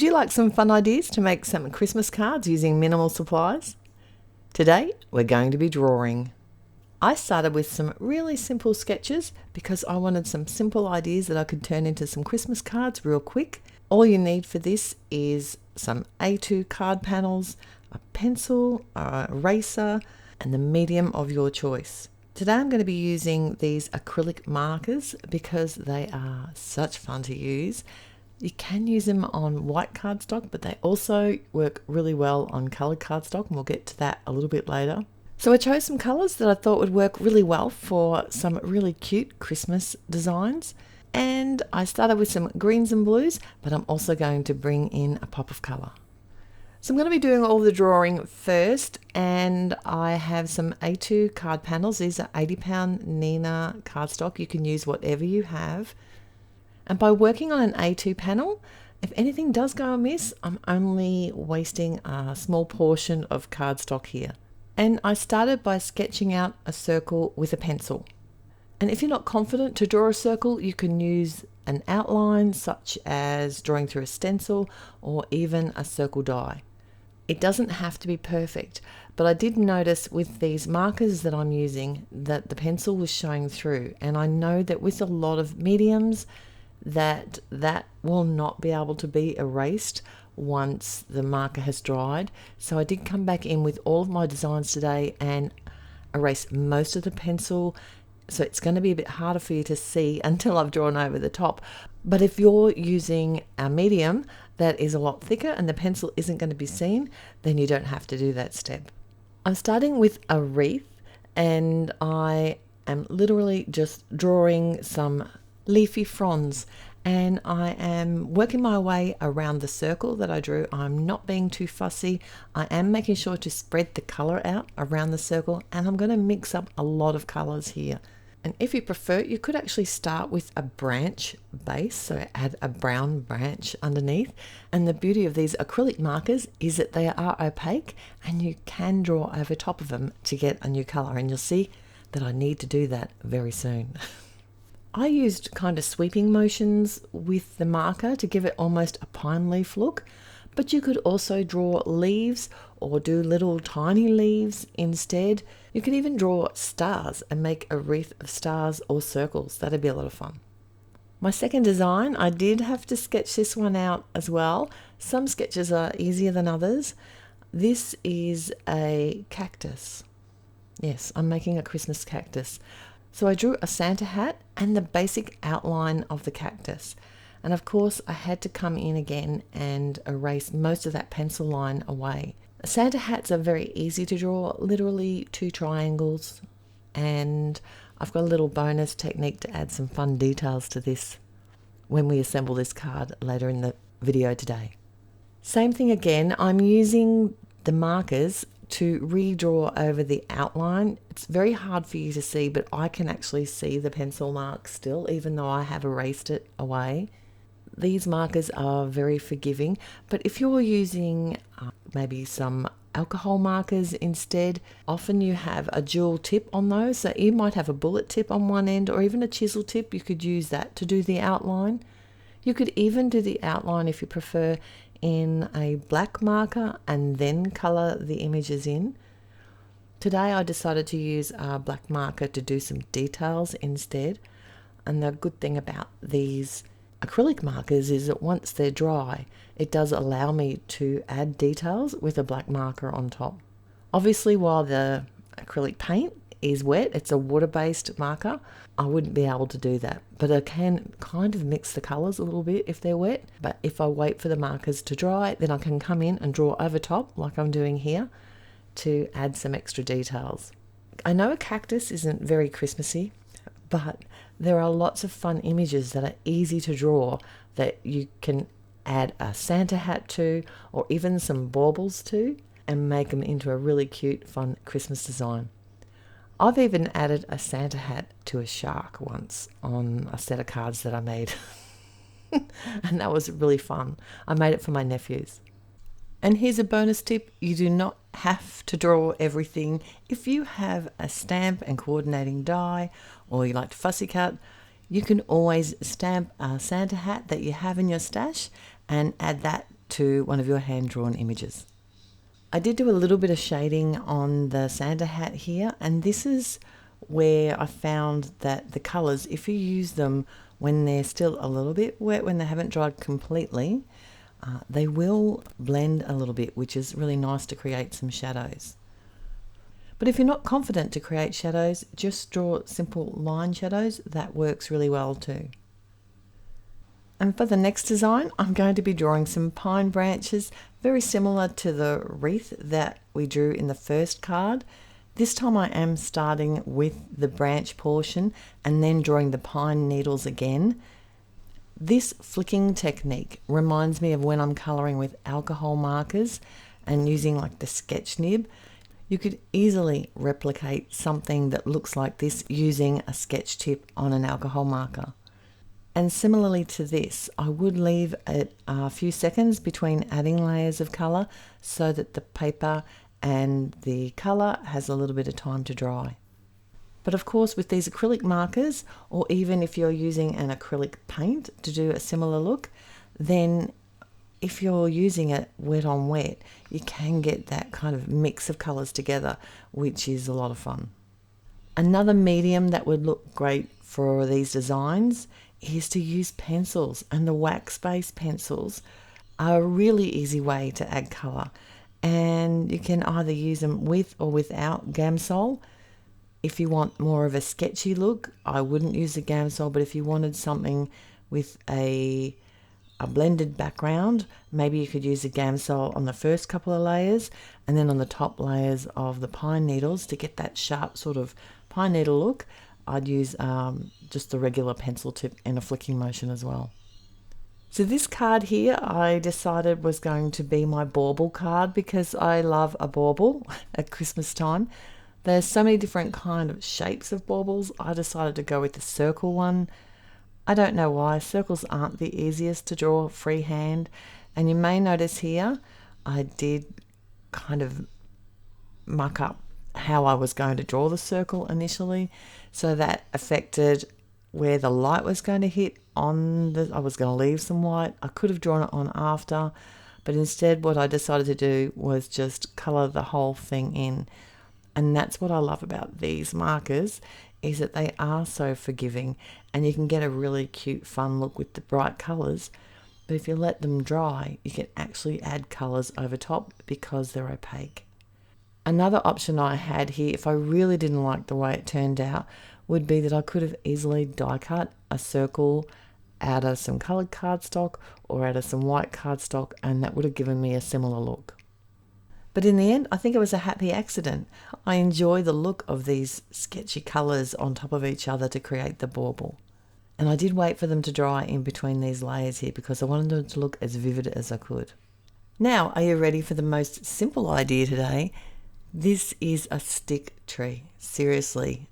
Would you like some fun ideas to make some Christmas cards using minimal supplies? Today, we're going to be drawing. I started with some really simple sketches because I wanted some simple ideas that I could turn into some Christmas cards real quick. All you need for this is some A2 card panels, a pencil, an eraser, and the medium of your choice. Today I'm going to be using these acrylic markers because they are such fun to use. You can use them on white cardstock, but they also work really well on coloured cardstock, and we'll get to that a little bit later. So I chose some colours that I thought would work really well for some really cute Christmas designs. And I started with some greens and blues, but I'm also going to bring in a pop of colour. So I'm going to be doing all the drawing first, and I have some A2 card panels. These are 80-pound Nina cardstock. You can use whatever you have. And by working on an A2 panel, if anything does go amiss, I'm only wasting a small portion of cardstock here. And I started by sketching out a circle with a pencil. And if you're not confident to draw a circle, you can use an outline such as drawing through a stencil or even a circle die. It doesn't have to be perfect, but I did notice with these markers that I'm using that the pencil was showing through, and I know that with a lot of mediums that will not be able to be erased once the marker has dried. So I did come back in with all of my designs today and erase most of the pencil, so it's going to be a bit harder for you to see until I've drawn over the top. But if you're using a medium that is a lot thicker and the pencil isn't going to be seen, then you don't have to do that step. I'm starting with a wreath, and I am literally just drawing some leafy fronds, and I am working my way around the circle that I drew. I'm not being too fussy. I am making sure to spread the color out around the circle, and I'm going to mix up a lot of colors here. And if you prefer, you could actually start with a branch base, so add a brown branch underneath. And the beauty of these acrylic markers is that they are opaque, and you can draw over top of them to get a new color, and you'll see that I need to do that very soon. I used kind of sweeping motions with the marker to give it almost a pine leaf look, but you could also draw leaves or do little tiny leaves instead. You could even draw stars and make a wreath of stars or circles. That'd be a lot of fun. My second design, I did have to sketch this one out as well. Some sketches are easier than others. This is a cactus. Yes, I'm making a Christmas cactus. So I drew a Santa hat and the basic outline of the cactus. And of course, I had to come in again and erase most of that pencil line away. Santa hats are very easy to draw, literally 2 triangles. And I've got a little bonus technique to add some fun details to this when we assemble this card later in the video today. Same thing again, I'm using the markers to redraw over the outline. It's very hard for you to see, but I can actually see the pencil mark still, even though I have erased it away. These markers are very forgiving, but if you're using maybe some alcohol markers instead, often you have a dual tip on those. So you might have a bullet tip on one end or even a chisel tip. You could use that to do the outline. You could even do the outline, if you prefer, in a black marker and then colour the images in. Today I decided to use a black marker to do some details instead. And the good thing about these acrylic markers is that once they're dry, it does allow me to add details with a black marker on top. Obviously, while the acrylic paint is wet, it's a water-based marker, I wouldn't be able to do that. But I can kind of mix the colours a little bit if they're wet. But if I wait for the markers to dry, then I can come in and draw over top like I'm doing here to add some extra details. I know a cactus isn't very Christmassy, but there are lots of fun images that are easy to draw that you can add a Santa hat to, or even some baubles to, and make them into a really cute, fun Christmas design. I've even added a Santa hat to a shark once on a set of cards that I made. And that was really fun. I made it for my nephews. And here's a bonus tip. You do not have to draw everything. If you have a stamp and coordinating die, or you like to fussy cut, you can always stamp a Santa hat that you have in your stash and add that to one of your hand-drawn images. I did do a little bit of shading on the Santa hat here, and this is where I found that the colours, if you use them when they're still a little bit wet, when they haven't dried completely, they will blend a little bit, which is really nice to create some shadows. But if you're not confident to create shadows, just draw simple line shadows. That works really well too. And for the next design, I'm going to be drawing some pine branches, very similar to the wreath that we drew in the first card. This time I am starting with the branch portion and then drawing the pine needles again. This flicking technique reminds me of when I'm colouring with alcohol markers and using like the sketch nib. You could easily replicate something that looks like this using a sketch tip on an alcohol marker. And similarly to this, I would leave it a few seconds between adding layers of colour so that the paper and the colour has a little bit of time to dry. But of course, with these acrylic markers, or even if you're using an acrylic paint to do a similar look, then if you're using it wet on wet, you can get that kind of mix of colours together, which is a lot of fun. Another medium that would look great for these designs is to use pencils, and the wax-based pencils are a really easy way to add colour, and you can either use them with or without Gamsol. If you want more of a sketchy look, I wouldn't use the Gamsol, but if you wanted something with a blended background, maybe you could use the Gamsol on the first couple of layers and then on the top layers of the pine needles to get that sharp sort of pine needle look. I'd use just the regular pencil tip in a flicking motion as well. So this card here I decided was going to be my bauble card because I love a bauble at Christmas time. There's so many different kind of shapes of baubles. I decided to go with the circle one. I don't know why. Circles aren't the easiest to draw freehand. And you may notice here I did kind of muck up how I was going to draw the circle initially. So that affected where the light was going to hit on I was going to leave some white. I could have drawn it on after, but instead what I decided to do was just colour the whole thing in. And that's what I love about these markers, is that they are so forgiving and you can get a really cute fun look with the bright colours. But if you let them dry, you can actually add colours over top because they're opaque. Another option I had here, if I really didn't like the way it turned out, would be that I could have easily die cut a circle out of some coloured cardstock or out of some white cardstock, and that would have given me a similar look. But in the end, I think it was a happy accident. I enjoy the look of these sketchy colours on top of each other to create the bauble. And I did wait for them to dry in between these layers here because I wanted them to look as vivid as I could. Now, are you ready for the most simple idea today? This is a stick tree. Seriously,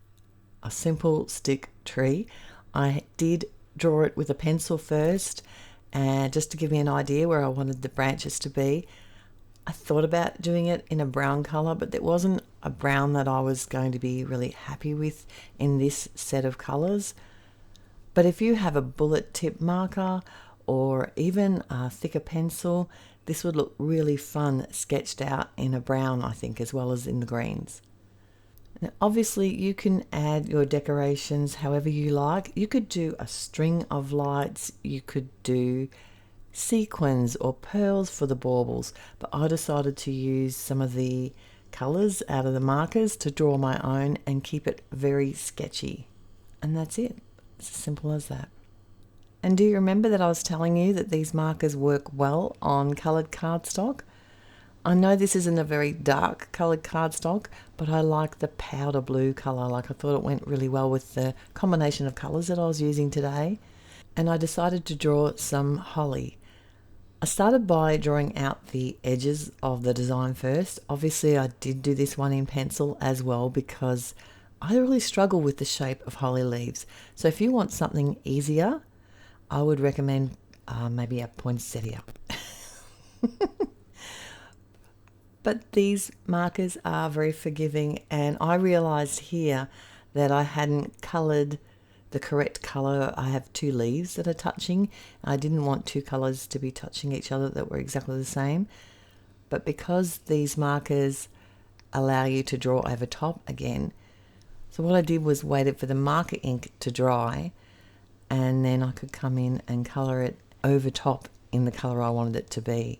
a simple stick tree. I did draw it with a pencil first, and just to give me an idea where I wanted the branches to be. I thought about doing it in a brown colour, but there wasn't a brown that I was going to be really happy with in this set of colours. But if you have a bullet tip marker or even a thicker pencil, this would look really fun sketched out in a brown, I think, as well as in the greens. Now, obviously, you can add your decorations however you like. You could do a string of lights, you could do sequins or pearls for the baubles, but I decided to use some of the colours out of the markers to draw my own and keep it very sketchy. And that's it. It's as simple as that. And do you remember that I was telling you that these markers work well on coloured cardstock? I know this isn't a very dark coloured cardstock, but I like the powder blue colour. I thought it went really well with the combination of colours that I was using today. And I decided to draw some holly. I started by drawing out the edges of the design first. Obviously, I did do this one in pencil as well because I really struggle with the shape of holly leaves. So if you want something easier, I would recommend maybe a poinsettia. But these markers are very forgiving, and I realised here that I hadn't coloured the correct colour. I have two leaves that are touching. I didn't want two colours to be touching each other that were exactly the same. But because these markers allow you to draw over top again, so what I did was waited for the marker ink to dry, and then I could come in and colour it over top in the colour I wanted it to be.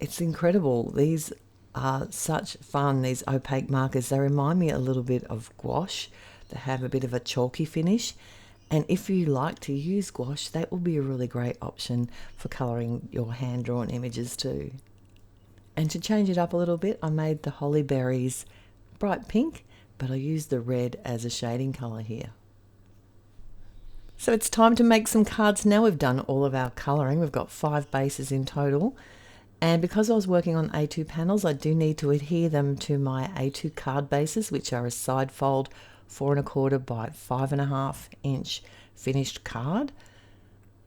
It's incredible. These are such fun, these opaque markers. They remind me a little bit of gouache. They have a bit of a chalky finish. And if you like to use gouache, that will be a really great option for colouring your hand-drawn images too. And to change it up a little bit, I made the holly berries bright pink, but I used the red as a shading colour here. So it's time to make some cards now. We've done all of our colouring. We've got 5 bases in total. And because I was working on A2 panels, I do need to adhere them to my A2 card bases, which are a side fold 4 1/4 by 5.5 inch finished card.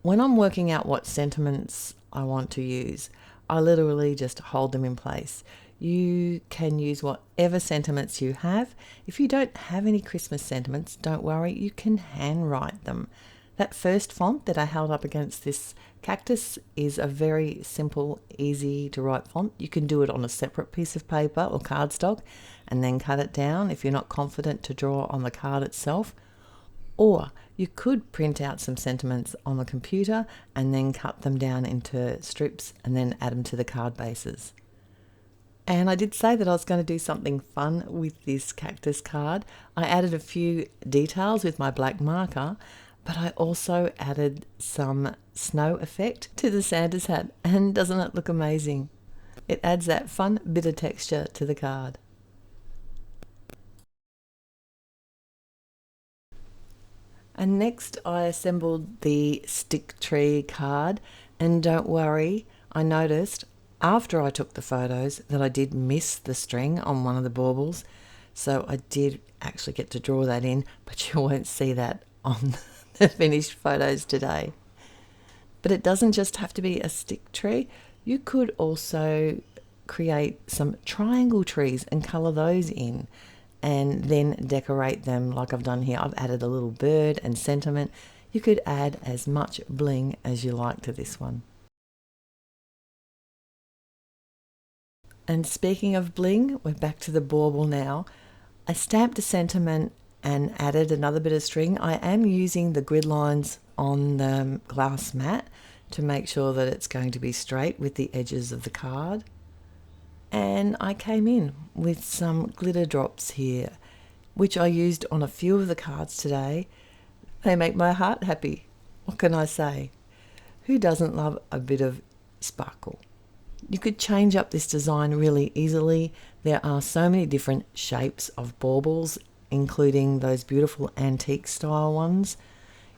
When I'm working out what sentiments I want to use, I literally just hold them in place. You can use whatever sentiments you have. If you don't have any Christmas sentiments, don't worry, you can handwrite them. That first font that I held up against this cactus is a very simple, easy to write font. You can do it on a separate piece of paper or cardstock and then cut it down if you're not confident to draw on the card itself. Or you could print out some sentiments on the computer and then cut them down into strips and then add them to the card bases. And I did say that I was going to do something fun with this cactus card. I added a few details with my black marker, but I also added some snow effect to the Santa's hat. And doesn't it look amazing? It adds that fun bit of texture to the card. And next I assembled the stick tree card, and don't worry, I noticed after I took the photos that I did miss the string on one of the baubles, so I did actually get to draw that in, but you won't see that on the finished photos today. But it doesn't just have to be a stick tree. You could also create some triangle trees and colour those in and then decorate them like I've done here. I've added a little bird and sentiment. You could add as much bling as you like to this one. And speaking of bling, we're back to the bauble now. I stamped a sentiment and added another bit of string. I am using the grid lines on the glass mat to make sure that it's going to be straight with the edges of the card. And I came in with some glitter drops here, which I used on a few of the cards today. They make my heart happy. What can I say? Who doesn't love a bit of sparkle? You could change up this design really easily. There are so many different shapes of baubles, including those beautiful antique style ones.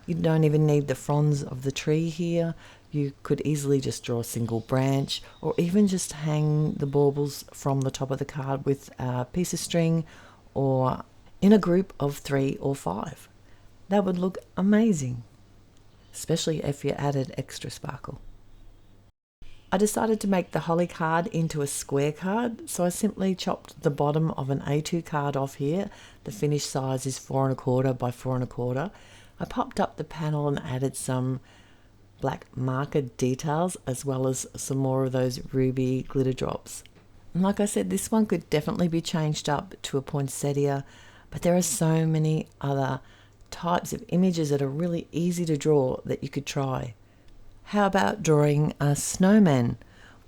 You don't even need the fronds of the tree here. You could easily just draw a single branch, or even just hang the baubles from the top of the card with a piece of string, or in a group of 3 or 5. That would look amazing, especially if you added extra sparkle. I decided to make the holly card into a square card, so I simply chopped the bottom of an A2 card off here. The finished size is 4 1/4 by 4 1/4. I popped up the panel and added some black marker details as well as some more of those ruby glitter drops. And like I said, this one could definitely be changed up to a poinsettia, but there are so many other types of images that are really easy to draw that you could try. How about drawing a snowman?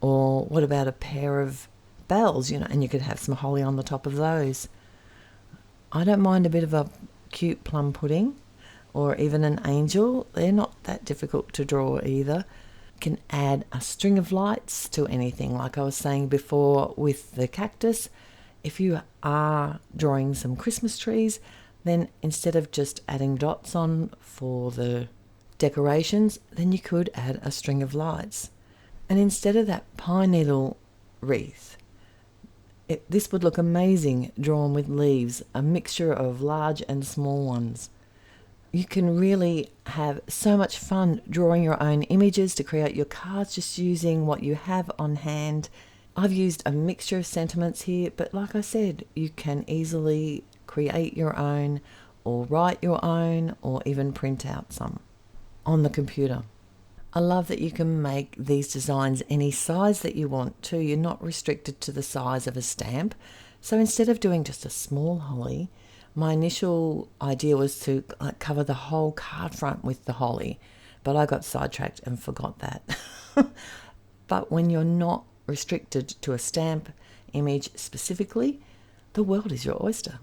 Or what about a pair of bells, and you could have some holly on the top of those. I don't mind a bit of a cute plum pudding or even an angel. They're not that difficult to draw either. You can add a string of lights to anything, like I was saying before with the cactus. If you are drawing some Christmas trees, then instead of just adding dots on for the decorations, then you could add a string of lights. And instead of that pine needle wreath, this would look amazing drawn with leaves, a mixture of large and small ones. You can really have so much fun drawing your own images to create your cards just using what you have on hand. I've used a mixture of sentiments here, but like I said, you can easily create your own or write your own, or even print out some on the computer. I love that you can make these designs any size that you want to. You're not restricted to the size of a stamp. So instead of doing just a small holly, my initial idea was to cover the whole card front with the holly, but I got sidetracked and forgot that. But when you're not restricted to a stamp image specifically, the world is your oyster.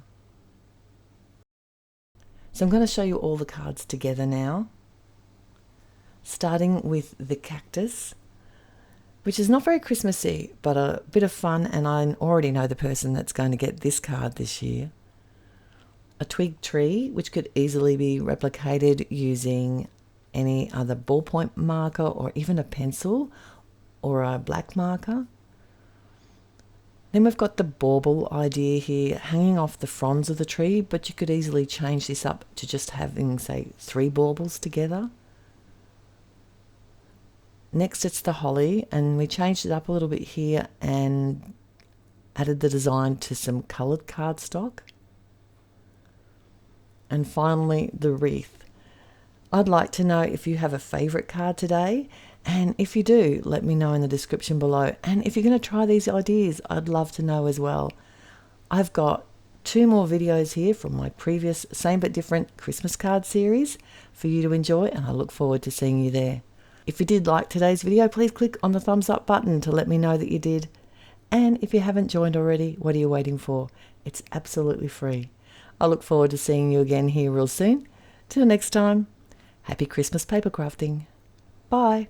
So I'm going to show you all the cards together now, starting with the cactus, which is not very Christmassy, but a bit of fun, and I already know the person that's going to get this card this year. A twig tree, which could easily be replicated using any other ballpoint marker or even a pencil or a black marker. Then we've got the bauble idea here, hanging off the fronds of the tree, but you could easily change this up to just having, say, 3 baubles together. Next, it's the holly, and we changed it up a little bit here and added the design to some coloured cardstock. And finally, the wreath. I'd like to know if you have a favourite card today, and if you do, let me know in the description below. And if you're going to try these ideas, I'd love to know as well. I've got 2 more videos here from my previous Same But Different Christmas card series for you to enjoy, and I look forward to seeing you there. If you did like today's video, please click on the thumbs up button to let me know that you did. And if you haven't joined already, what are you waiting for? It's absolutely free. I look forward to seeing you again here real soon. Till next time, happy Christmas paper crafting. Bye.